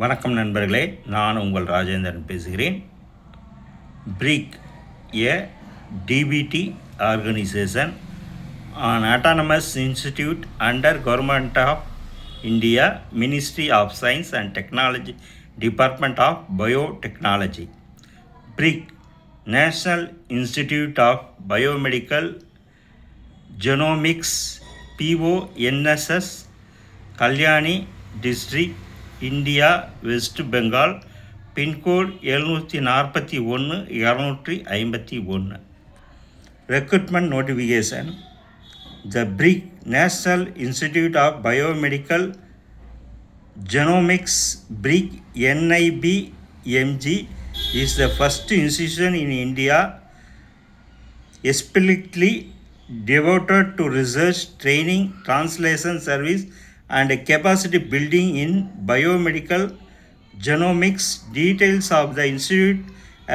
வணக்கம் நண்பர்களே, நான் உங்கள் ராஜேந்திரன் பேசுகிறேன். BRIC, a DBT organization, an autonomous institute under Government of India, Ministry of Science and Technology, Department of Biotechnology. BRIC, National Institute of Biomedical Genomics, PONSS, Kalyani District, India, West Bengal, pincode 741-251. Recruitment notification. The BRIC, National Institute of Biomedical Genomics, BRIC NIBMG, is the first institution in India specifically devoted to research, training, translation service and capacity building in biomedical genomics. Details of the institute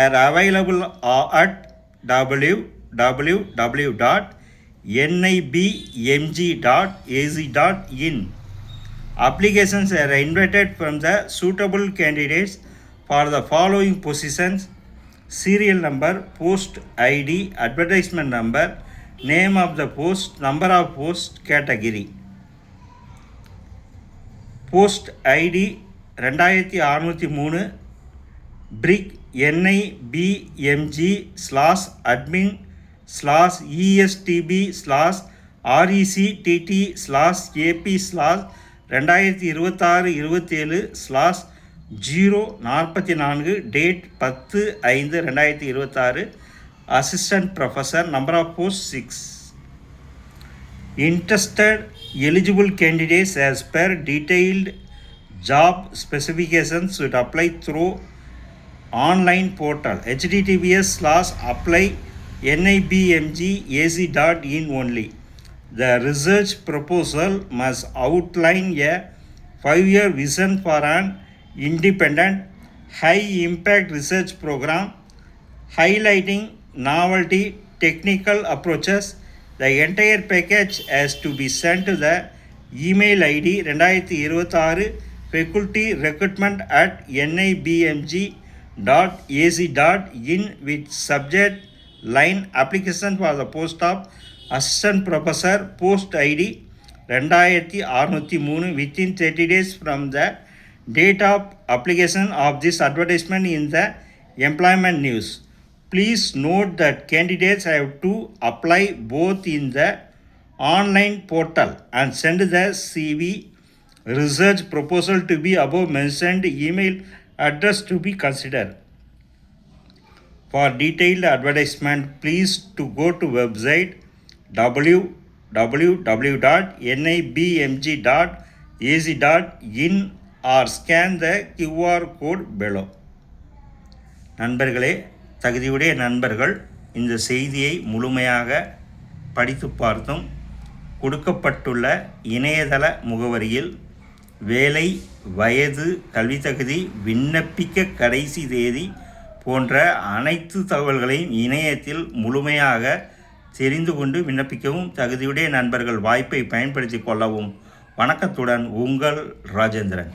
are available at www.nibmg.ac.in. Applications are invited from the suitable candidates for the following positions: serial number, post ID, advertisement number, name of the post, number of post, category. Post ID 2603 BRIC NIBMG/admin/ESTB/RECTB/2026-27/044 date 10/5/2026. Assistant professor. Number of post 6. Interested eligible candidates as per detailed job specifications should apply through online portal https://apply.nibmg.ac.in only. The research proposal must outline a 5-year vision for an independent, high-impact research program highlighting novelty technical approaches. The entire package has to be sent to the email ID 2026 faculty-recruitment@nibmg.ac.in with subject line application for the post of assistant professor, post ID 2603 within 30 days from the date of application of this advertisement in the employment news. Please note that candidates have to apply both in the online portal and send the CV research proposal to be above mentioned email address to be considered. For detailed advertisement, please to go to website www.nibmg.ac.in or scan the QR code below. நண்பர்களே, தகுதியுடைய நண்பர்கள் இந்த செய்தியை முழுமையாக படித்து பார்த்தும் கொடுக்கப்பட்டுள்ள இணையதள முகவரியில் வேலை, வயது, கல்வி தகுதி, விண்ணப்பிக்க கடைசி தேதி போன்ற அனைத்து தகவல்களையும் இணையத்தில் முழுமையாக தெரிந்து கொண்டு விண்ணப்பிக்கவும். தகுதியுடைய நண்பர்கள் வாய்ப்பை பயன்படுத்தி கொள்ளவும். வணக்கத்துடன் உங்கள் ராஜேந்திரன்.